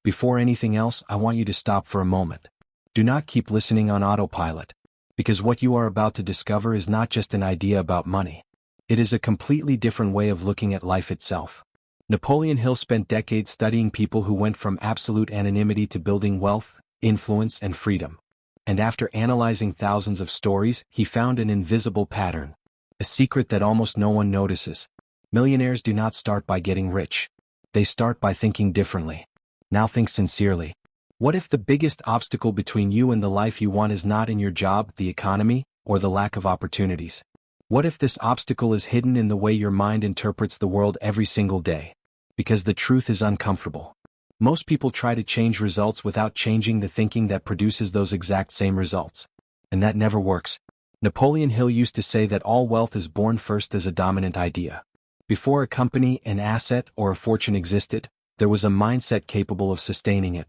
Before anything else, I want you to stop for a moment. Do not keep listening on autopilot, because what you are about to discover is not just an idea about money. It is a completely different way of looking at life itself. Napoleon Hill spent decades studying people who went from absolute anonymity to building wealth, influence, and freedom. And after analyzing thousands of stories, he found an invisible pattern, a secret that almost no one notices. Millionaires do not start by getting rich. They start by thinking differently. Now think sincerely. What if the biggest obstacle between you and the life you want is not in your job, the economy, or the lack of opportunities? What if this obstacle is hidden in the way your mind interprets the world every single day? Because the truth is uncomfortable. Most people try to change results without changing the thinking that produces those exact same results. And that never works. Napoleon Hill used to say that all wealth is born first as a dominant idea. Before a company, an asset, or a fortune existed, there was a mindset capable of sustaining it.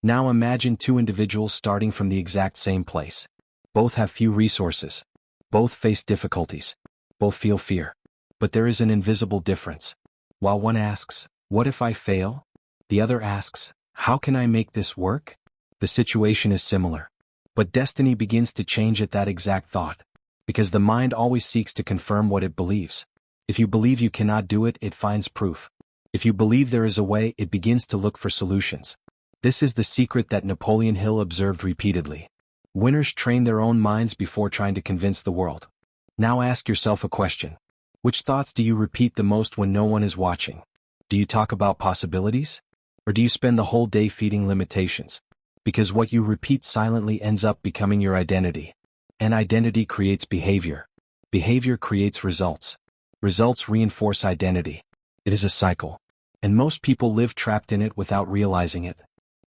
Now imagine two individuals starting from the exact same place. Both have few resources. Both face difficulties. Both feel fear. But there is an invisible difference. While one asks, "What if I fail?" the other asks, "How can I make this work?" The situation is similar. But destiny begins to change at that exact thought. Because the mind always seeks to confirm what it believes. If you believe you cannot do it, it finds proof. If you believe there is a way, it begins to look for solutions. This is the secret that Napoleon Hill observed repeatedly. Winners train their own minds before trying to convince the world. Now ask yourself a question. Which thoughts do you repeat the most when no one is watching? Do you talk about possibilities? Or do you spend the whole day feeding limitations? Because what you repeat silently ends up becoming your identity. And identity creates behavior. Behavior creates results. Results reinforce identity. It is a cycle. And most people live trapped in it without realizing it.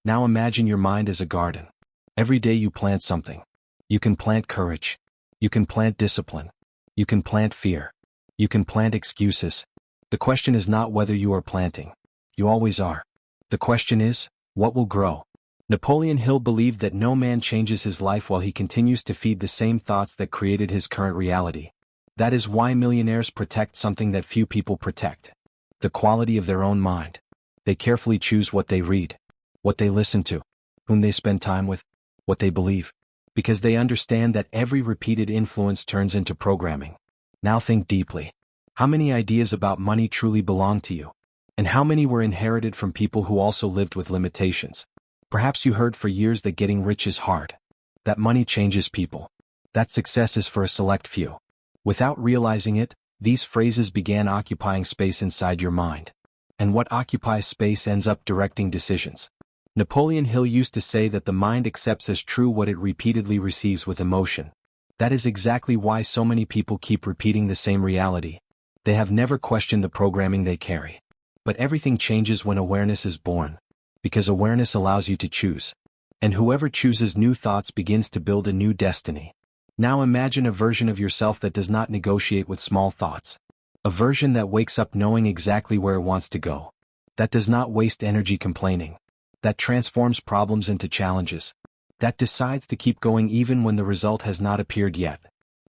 Now imagine your mind as a garden. Every day you plant something. You can plant courage. You can plant discipline. You can plant fear. You can plant excuses. The question is not whether you are planting. You always are. The question is, what will grow? Napoleon Hill believed that no man changes his life while he continues to feed the same thoughts that created his current reality. That is why millionaires protect something that few people protect. The quality of their own mind. They carefully choose what they read, what they listen to, whom they spend time with, what they believe, because they understand that every repeated influence turns into programming. Now think deeply. How many ideas about money truly belong to you? And how many were inherited from people who also lived with limitations? Perhaps you heard for years that getting rich is hard, that money changes people, that success is for a select few. Without realizing it, these phrases began occupying space inside your mind. And what occupies space ends up directing decisions. Napoleon Hill used to say that the mind accepts as true what it repeatedly receives with emotion. That is exactly why so many people keep repeating the same reality. They have never questioned the programming they carry. But everything changes when awareness is born. Because awareness allows you to choose. And whoever chooses new thoughts begins to build a new destiny. Now imagine a version of yourself that does not negotiate with small thoughts. A version that wakes up knowing exactly where it wants to go. That does not waste energy complaining. That transforms problems into challenges. That decides to keep going even when the result has not appeared yet.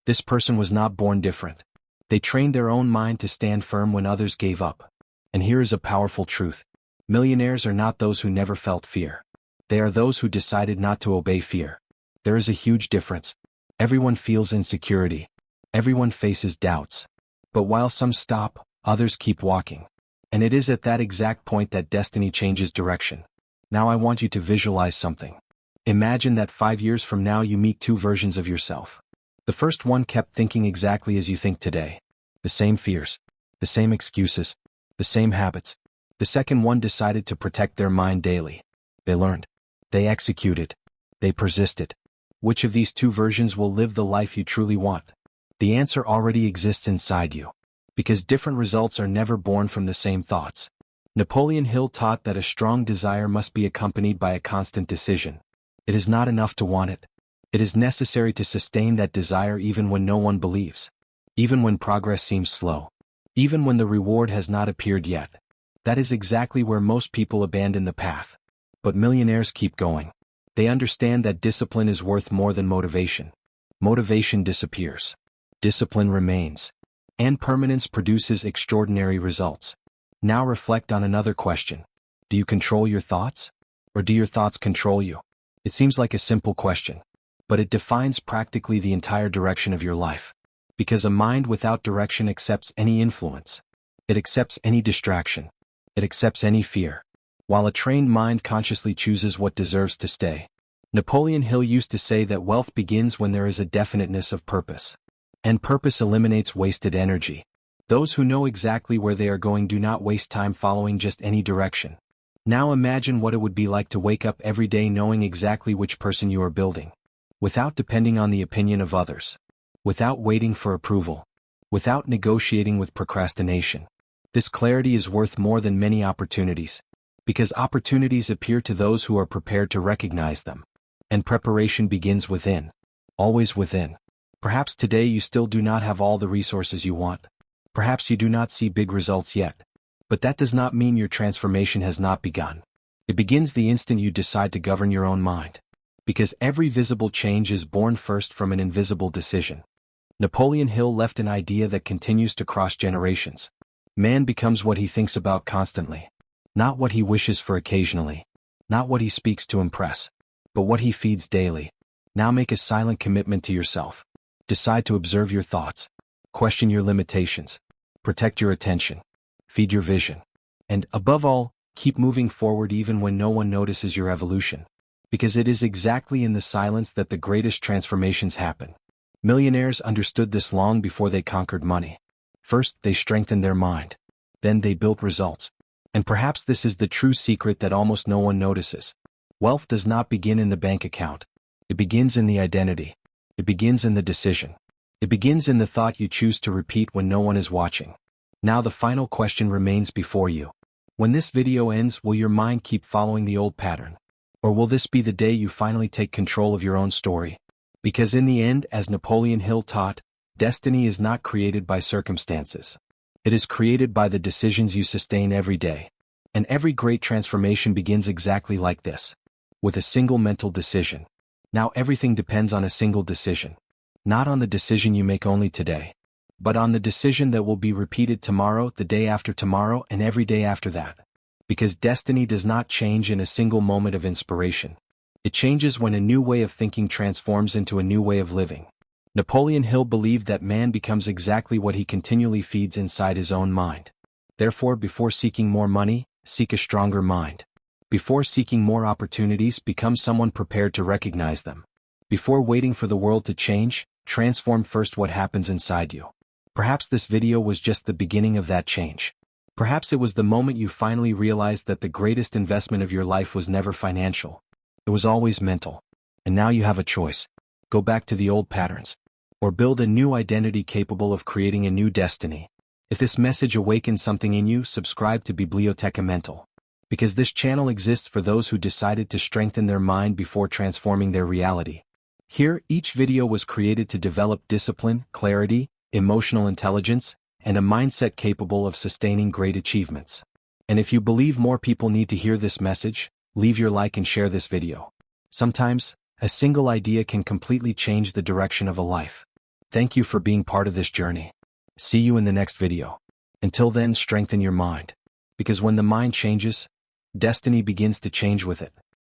This person was not born different. They trained their own mind to stand firm when others gave up. And here is a powerful truth. Millionaires are not those who never felt fear. They are those who decided not to obey fear. There is a huge difference. Everyone feels insecurity. Everyone faces doubts. But while some stop, others keep walking. And it is at that exact point that destiny changes direction. Now I want you to visualize something. Imagine that 5 years from now you meet two versions of yourself. The first one kept thinking exactly as you think today. The same fears. The same excuses. The same habits. The second one decided to protect their mind daily. They learned. They executed. They persisted. Which of these two versions will live the life you truly want? The answer already exists inside you. Because different results are never born from the same thoughts. Napoleon Hill taught that a strong desire must be accompanied by a constant decision. It is not enough to want it. It is necessary to sustain that desire even when no one believes. Even when progress seems slow. Even when the reward has not appeared yet. That is exactly where most people abandon the path. But millionaires keep going. They understand that discipline is worth more than motivation. Motivation disappears. Discipline remains. And permanence produces extraordinary results. Now reflect on another question. Do you control your thoughts? or do your thoughts control you? It seems like a simple question, but it defines practically the entire direction of your life. Because a mind without direction accepts any influence. It accepts any distraction. It accepts any fear. While a trained mind consciously chooses what deserves to stay. Napoleon Hill used to say that wealth begins when there is a definiteness of purpose. And purpose eliminates wasted energy. Those who know exactly where they are going do not waste time following just any direction. Now imagine what it would be like to wake up every day knowing exactly which person you are building. Without depending on the opinion of others. Without waiting for approval. Without negotiating with procrastination. This clarity is worth more than many opportunities. Because opportunities appear to those who are prepared to recognize them. And preparation begins within. Always within. Perhaps today you still do not have all the resources you want. Perhaps you do not see big results yet. But that does not mean your transformation has not begun. It begins the instant you decide to govern your own mind. Because every visible change is born first from an invisible decision. Napoleon Hill left an idea that continues to cross generations. Man becomes what he thinks about constantly. Not what he wishes for occasionally. Not what he speaks to impress. But what he feeds daily. Now make a silent commitment to yourself. Decide to observe your thoughts. Question your limitations. Protect your attention. Feed your vision. And, above all, keep moving forward even when no one notices your evolution. Because it is exactly in the silence that the greatest transformations happen. Millionaires understood this long before they conquered money. First, they strengthened their mind. Then they built results. And perhaps this is the true secret that almost no one notices. Wealth does not begin in the bank account. It begins in the identity. It begins in the decision. It begins in the thought you choose to repeat when no one is watching. Now the final question remains before you. When this video ends, will your mind keep following the old pattern? Or will this be the day you finally take control of your own story? Because in the end, as Napoleon Hill taught, destiny is not created by circumstances. It is created by the decisions you sustain every day. And every great transformation begins exactly like this. With a single mental decision. Now everything depends on a single decision. Not on the decision you make only today. But on the decision that will be repeated tomorrow, the day after tomorrow, and every day after that. Because destiny does not change in a single moment of inspiration. It changes when a new way of thinking transforms into a new way of living. Napoleon Hill believed that man becomes exactly what he continually feeds inside his own mind. Therefore, before seeking more money, seek a stronger mind. Before seeking more opportunities, become someone prepared to recognize them. Before waiting for the world to change, transform first what happens inside you. Perhaps this video was just the beginning of that change. Perhaps it was the moment you finally realized that the greatest investment of your life was never financial. It was always mental. And now you have a choice. Go back to the old patterns. Or build a new identity capable of creating a new destiny. If this message awakens something in you, subscribe to Biblioteca Mental. Because this channel exists for those who decided to strengthen their mind before transforming their reality. Here, each video was created to develop discipline, clarity, emotional intelligence, and a mindset capable of sustaining great achievements. And if you believe more people need to hear this message, leave your like and share this video. Sometimes, a single idea can completely change the direction of a life. Thank you for being part of this journey. See you in the next video. Until then, strengthen your mind. Because when the mind changes, destiny begins to change with it.